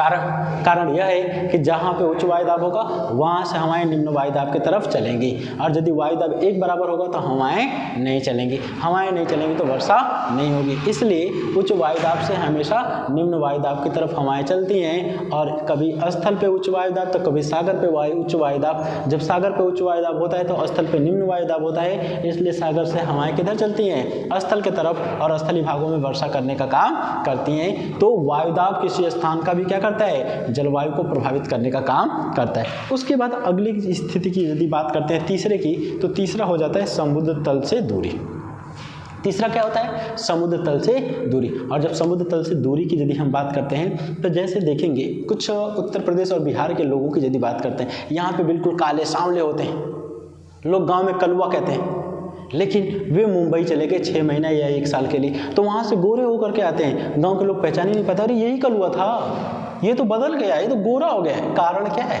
कारण यह है कि जहाँ पे उच्च वायुदाब होगा वहाँ से हवाएं निम्न वायुदाब की तरफ चलेंगी, और यदि वायुदाब एक बराबर होगा तो हवाएं नहीं चलेंगी, हवाएं नहीं चलेंगी तो वर्षा नहीं होगी। इसलिए उच्च वायुदाब से हमेशा निम्न वायुदाब की तरफ हवाएं चलती हैं, और कभी स्थल पे उच्च वायुदाब तो कभी सागर पे उच्च वायुदाब। जब सागर पे उच्च वायुदाब होता है तो स्थल पे निम्न वायुदाब होता है, इसलिए सागर से हवाएं किधर चलती हैं, स्थल की तरफ, और स्थलीय भागों में वर्षा करने का काम करती हैं। तो वायुदाब किसी स्थान का भी क्या करता है, जलवायु को प्रभावित करने का काम करता है। उसके बाद अगली स्थिति की यदि बात करते हैं तीसरे की, तो तीसरा हो जाता है समुद्र तल से दूरी। तीसरा क्या होता है, समुद्र तल से दूरी। और जब समुद्र तल से दूरी की यदि हम बात करते हैं तो जैसे देखेंगे कुछ उत्तर प्रदेश और बिहार के लोगों की यदि बात करते हैं, यहाँ पे बिल्कुल काले सांवले होते हैं, लोग गांव में कलुआ कहते हैं, लेकिन वे मुंबई चले गए 6 महीना या 1 साल के लिए, तो वहाँ से गोरे होकर के आते हैं, गांव के लोग पहचान ही नहीं पाते, अरे यही कलुआ था, ये तो बदल गया, ये तो गोरा हो गया है। कारण क्या है,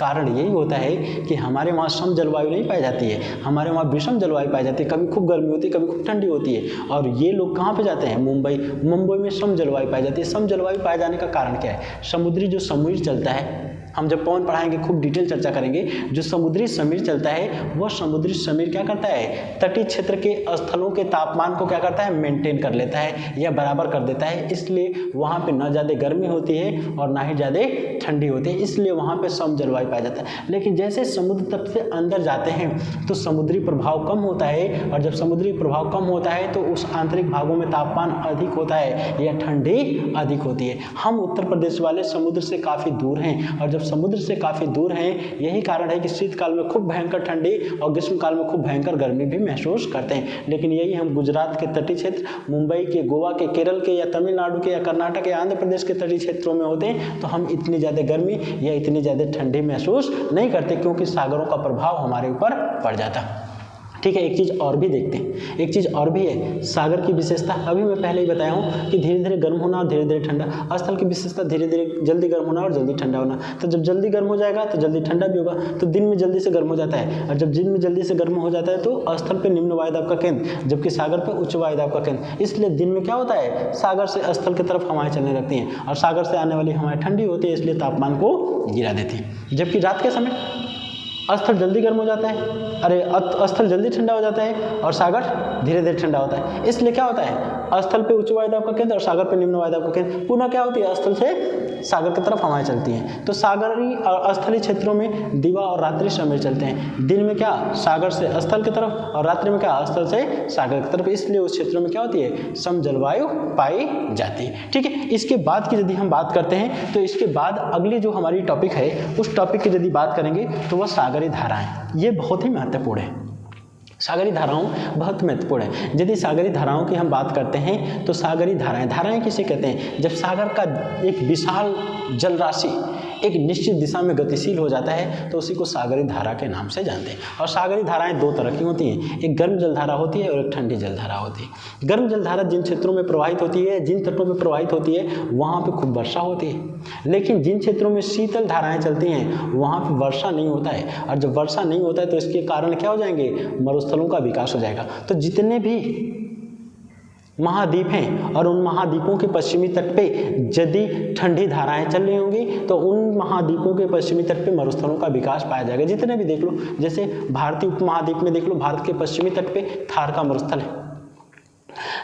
कारण यही होता है कि हमारे वहाँ सम जलवायु नहीं पाई जाती है, हमारे वहाँ विषम जलवायु पाई जाती है, कभी खूब गर्मी होती है, कभी खूब ठंडी होती है। और ये लोग कहाँ पे जाते हैं, मुंबई में सम जलवायु पाई जाती है। सम जलवायु पाए जाने का कारण क्या है, समुद्री जो समीर चलता है, हम जब पवन पढ़ाएंगे खूब डिटेल चर्चा करेंगे, जो समुद्री समीर चलता है वह समुद्री समीर क्या करता है, तटीय क्षेत्र के स्थलों के तापमान को क्या करता है, मेंटेन कर लेता है या बराबर कर देता है। इसलिए वहाँ पे ना ज़्यादा गर्मी होती है और ना ही ज़्यादा ठंडी होती है, इसलिए वहाँ पे सम जलवायु पाया जाता है। लेकिन जैसे समुद्र तट से अंदर जाते हैं तो समुद्री प्रभाव कम होता है, और जब समुद्री प्रभाव कम होता है तो उस आंतरिक भागों में तापमान अधिक होता है या ठंडी अधिक होती है। हम उत्तर प्रदेश वाले समुद्र से काफ़ी दूर हैं, और जब समुद्र से काफ़ी दूर हैं, यही कारण है कि शीतकाल में खूब भयंकर ठंडी और ग्रीष्मकाल में खूब भयंकर गर्मी भी महसूस करते हैं। लेकिन यही हम गुजरात के तटीय क्षेत्र, मुंबई के, गोवा के, केरल के या तमिलनाडु के या कर्नाटक या आंध्र प्रदेश के तटीय क्षेत्रों में होते हैं तो हम इतनी ज़्यादा गर्मी या इतनी ज़्यादा ठंडी महसूस नहीं करते, क्योंकि सागरों का प्रभाव हमारे ऊपर पड़ जाता है। ठीक है, एक चीज़ और भी देखते हैं, एक चीज़ और भी है सागर की विशेषता। अभी मैं पहले ही बताया हूँ कि धीरे धीरे गर्म होना और धीरे धीरे ठंडा। स्थल की विशेषता धीरे धीरे जल्दी गर्म होना और जल्दी ठंडा होना। तो जब जल्दी गर्म हो जाएगा तो जल्दी ठंडा भी होगा, तो दिन में जल्दी से गर्म हो जाता है, और जब दिन में जल्दी से गर्म हो जाता है तो स्थल पर निम्न वायुदाब का केंद्र, जबकि सागर पर उच्च वायुदाब का केंद्र। इसलिए दिन में क्या होता है, सागर से स्थल की तरफ हवाएं चलने लगती हैं, और सागर से आने वाली हवाएं ठंडी होती है, इसलिए तापमान को गिरा देती है। जबकि रात के समय स्थल जल्दी गर्म हो जाता है, स्थल जल्दी ठंडा हो जाता है और सागर धीरे धीरे ठंडा होता है। इसलिए क्या होता है, स्थल पे उच्च वायुदाब का केंद्र और सागर पे निम्न वायुदाब का केंद्र, पुनः क्या होती है, स्थल से सागर की तरफ हवाएं चलती हैं। तो सागरी और स्थलीय क्षेत्रों में दिवा और रात्रि समय चलते हैं। दिन में क्या, सागर से स्थल की तरफ, और रात्रि में क्या, स्थल से सागर की तरफ। इसलिए उस क्षेत्रों में क्या होती है, सम जलवायु पाई जाती है। ठीक है, इसके बाद की यदि हम बात करते हैं तो इसके बाद अगली जो हमारी टॉपिक है उस टॉपिक की यदि बात करेंगे तो वह सागरी धाराएं। ये बहुत ही महत्वपूर्ण है, सागरी धाराओं बहुत महत्वपूर्ण है। यदि सागरी धाराओं की हम बात करते हैं तो सागरी धाराएं किसे कहते हैं, जब सागर का एक विशाल जल राशि एक निश्चित दिशा में गतिशील हो जाता है तो उसी को सागरी धारा के नाम से जानते हैं। और सागरी धाराएं 2 तरह की होती हैं, एक गर्म जलधारा होती है और एक ठंडी जलधारा होती है। गर्म जलधारा जिन क्षेत्रों में प्रवाहित होती है, जिन तटों में प्रवाहित होती है, वहाँ पे खूब वर्षा होती है। लेकिन जिन क्षेत्रों में शीतल धाराएं चलती हैं वहाँ पे वर्षा नहीं होता है, और जब वर्षा नहीं होता है तो इसके कारण क्या हो जाएंगे, मरुस्थलों का विकास हो जाएगा। तो जितने भी महाद्वीप हैं और उन महाद्वीपों के पश्चिमी तट पे यदि ठंडी धाराएं चल रही होंगी तो उन महाद्वीपों के पश्चिमी तट पे मरुस्थलों का विकास पाया जाएगा। जितने भी देख लो, जैसे भारतीय उपमहाद्वीप में देख लो, भारत के पश्चिमी तट पे थार का मरुस्थल है।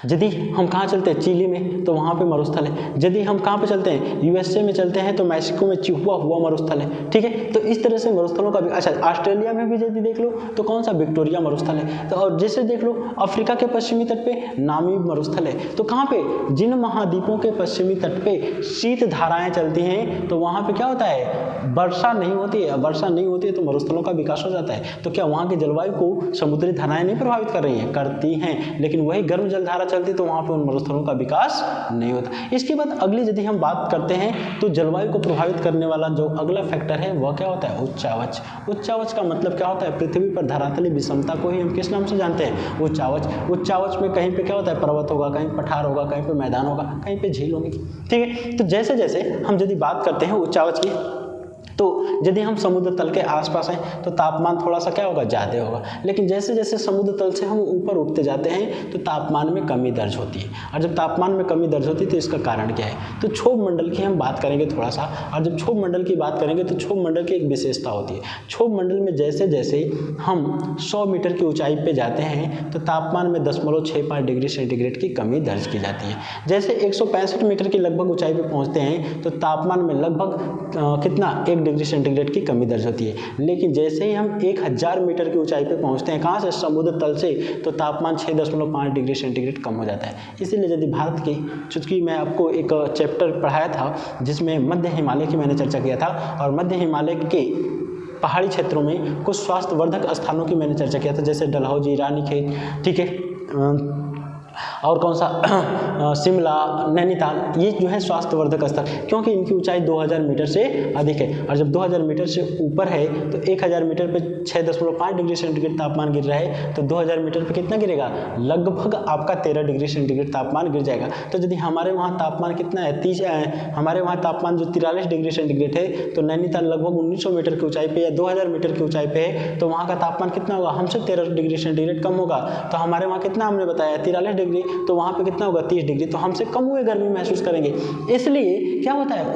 यदि हम कहाँ चलते हैं, चिली में, तो वहाँ पे मरुस्थल है। यदि हम कहाँ पे चलते हैं, यूएसए में चलते हैं तो मैक्सिको में चिहुआ हुआ मरुस्थल है। ठीक है, तो इस तरह से मरुस्थलों का अच्छा, ऑस्ट्रेलिया में भी यदि देख लो तो कौन सा, विक्टोरिया मरुस्थल है। तो और जैसे देख लो अफ्रीका के पश्चिमी तट पे नामीब मरुस्थल है। तो कहाँ पे, जिन महाद्वीपों के पश्चिमी तट पे शीत धाराएं चलती हैं तो वहाँ पे क्या होता है, वर्षा नहीं होती है। वर्षा नहीं होती है तो मरुस्थलों का विकास हो जाता है। तो क्या वहाँ की जलवायु को समुद्री धाराएं नहीं प्रभावित कर रही हैं, करती हैं, लेकिन वही गर्म जलधारा चलती तो वहाँ पे उन मरुस्थलों का विकास नहीं होता। इसके बाद अगली यदि हम बात करते हैं तो जलवायु को प्रभावित करने वाला जो अगला फैक्टर है वह क्या होता है, उच्चावच। उच्चावच का मतलब क्या होता है, पृथ्वी पर धरातलीय विषमता को ही हम किस नाम से जानते हैं, उच्चावच। उच्चावच में कहीं पे क्या होता है, पर्वत होगा, कहीं पठार होगा, कहीं पे मैदान होगा, कहीं पे झील होगी। ठीक है, तो जैसे जैसे हम यदि बात करते हैं उच्चावच की, तो यदि हम समुद्र तल के आसपास हैं तो तापमान थोड़ा सा क्या होगा, ज़्यादा होगा। लेकिन जैसे जैसे समुद्र तल से हम ऊपर उठते जाते हैं तो तापमान में कमी दर्ज होती है। और जब तापमान में कमी दर्ज होती है तो इसका कारण क्या है, तो क्षोभ मंडल की हम बात करेंगे थोड़ा सा। और जब क्षोभ मंडल की बात करेंगे तो क्षोभ मंडल की एक विशेषता होती है। क्षोभ मंडल में जैसे जैसे हम 100 मीटर की ऊंचाई पे जाते हैं तो तापमान में 0.65 डिग्री सेंटीग्रेड की कमी दर्ज की जाती है। जैसे 165 मीटर की लगभग ऊंचाई पे पहुंचते हैं तो तापमान में लगभग कितना 1 डिग्री सेंटीग्रेड की कमी दर्ज होती है। लेकिन जैसे ही हम 1000 मीटर की ऊंचाई पे पहुंचते हैं, कहाँ से, समुद्र तल से, तो तापमान 6.5 डिग्री सेंटीग्रेड कम हो जाता है। इसीलिए यदि भारत की, चूंकि मैं आपको एक चैप्टर पढ़ाया था जिसमें मध्य हिमालय की मैंने चर्चा किया था, और मध्य हिमालय के पहाड़ी क्षेत्रों में कुछ स्वास्थ्यवर्धक स्थानों की मैंने चर्चा किया था, जैसे डलहौजी, रानीखेत, ठीक है, और कौन सा शिमला, नैनीताल, ये जो है स्वास्थ्यवर्धक स्थल, क्योंकि इनकी ऊंचाई 2000 मीटर से अधिक है। और जब 2000 मीटर से ऊपर है तो 1000 मीटर पे 6.5 डिग्री सेंटीग्रेड तापमान गिर रहा है, तो 2000 मीटर पे कितना गिरेगा, लगभग आपका 13 डिग्री सेंटीग्रेड तापमान गिर जाएगा। तो यदि हमारे वहाँ तापमान कितना है, हमारे वहाँ तापमान जो 43 डिग्री सेंटीग्रेड है, तो नैनीताल लगभग 1900 मीटर की ऊंचाई पे या 2000 मीटर की ऊंचाई पे है, तो वहाँ का तापमान कितना होगा, हमसे 13 डिग्री सेंटीग्रेड कम होगा। तो हमारे वहाँ कितना हमने बताया, 43 डिग्री, तो वहाँ पे कितना होगा, 30 डिग्री, तो हमसे कम हुए गर्मी महसूस करेंगे। इसलिए क्या होता है,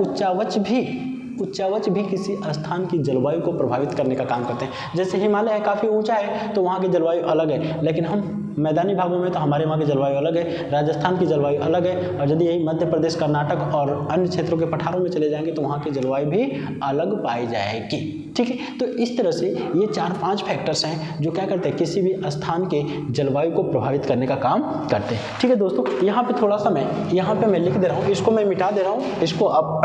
उच्चावच भी किसी स्थान की जलवायु को प्रभावित करने का काम करते हैं। जैसे हिमालय है, काफ़ी ऊंचा है, तो वहाँ की जलवायु अलग है, लेकिन हम मैदानी भागों में तो हमारे वहाँ की जलवायु अलग है, राजस्थान की जलवायु अलग है। और यदि यही मध्य प्रदेश, कर्नाटक और अन्य क्षेत्रों के पठारों में चले जाएंगे तो वहाँ की जलवायु भी अलग पाई जाएगी। ठीक है, तो इस तरह से ये 4-5 फैक्टर्स हैं जो क्या करते हैं, किसी भी स्थान के जलवायु को प्रभावित करने का काम करते हैं। ठीक है दोस्तों, यहाँ पे थोड़ा सा मैं लिख दे रहा हूँ, इसको मैं मिटा दे रहा हूँ, इसको अब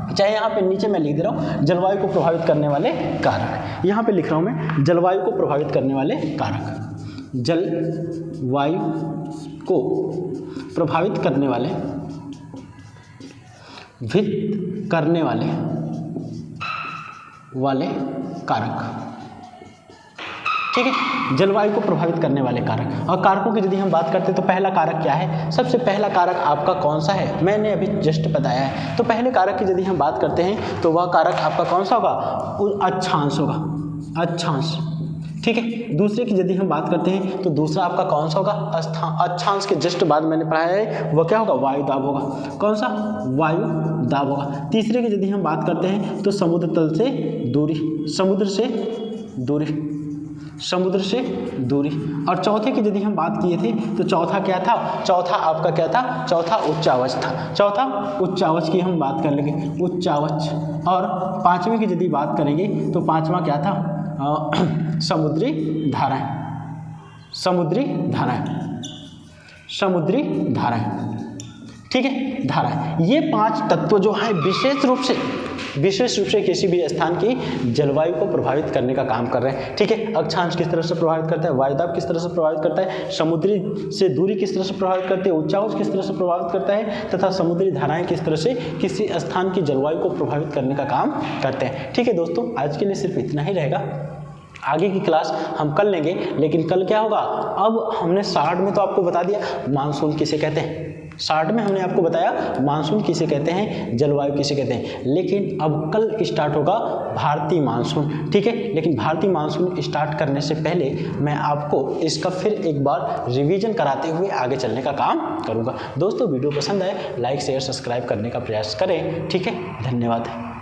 चाहे यहाँ पे नीचे मैं लिख दे रहा हूँ जलवायु को प्रभावित करने वाले कारक। यहाँ पे लिख रहा हूँ मैं जलवायु को प्रभावित करने वाले कारक। जलवायु को प्रभावित करने वाले कारक। ठीक है, जलवायु को प्रभावित करने वाले कारक। और कारकों की यदि हम बात करते हैं तो पहला कारक क्या है, सबसे पहला कारक आपका कौन सा है, मैंने अभी जस्ट बताया है। तो पहले कारक की यदि हम बात करते हैं तो वह कारक आपका कौन सा होगा, अक्षांश होगा, अक्षांश। ठीक है, दूसरे की यदि हम बात करते हैं तो दूसरा आपका कौन सा होगा, अक्षांश के जस्ट बाद मैंने पढ़ाया है, वह क्या होगा, वायु दाब होगा। कौन सा, वायु दाब होगा। तीसरे की यदि हम बात करते हैं तो समुद्र तल से दूरी, समुद्र से दूरी। और चौथे की यदि हम बात किए थे तो चौथा क्या था, चौथा आपका क्या था, चौथा उच्चावच था। चौथा उच्चावच की हम बात कर लेंगे, उच्चावच। और पांचवें की यदि बात करेंगे तो पांचवा क्या था, समुद्री धाराएं। ठीक है, धाराएं। ये 5 तत्व जो है विशेष रूप से किसी भी स्थान की जलवायु को प्रभावित करने का काम कर रहे हैं। ठीक है, अक्षांश किस तरह से प्रभावित करता है, वायुदाब किस तरह से प्रभावित करता है, समुद्री से दूरी किस तरह से प्रभावित करती है, उच्चावच किस तरह से प्रभावित करता है, तथा समुद्री धाराएं किस तरह से किसी स्थान की जलवायु को प्रभावित करने का काम करते हैं। ठीक है दोस्तों, आज के लिए सिर्फ इतना ही रहेगा। आगे की क्लास हम कल लेंगे, लेकिन कल क्या होगा, अब हमने शॉर्ट में तो आपको बता दिया मानसून किसे कहते हैं, शॉर्ट में हमने आपको बताया मानसून किसे कहते हैं, जलवायु किसे कहते हैं। लेकिन अब कल स्टार्ट होगा भारतीय मानसून। ठीक है, लेकिन भारतीय मानसून स्टार्ट करने से पहले मैं आपको इसका फिर एक बार रिवीजन कराते हुए आगे चलने का काम करूँगा। दोस्तों वीडियो पसंद आए लाइक शेयर सब्सक्राइब करने का प्रयास करें। ठीक है, धन्यवाद।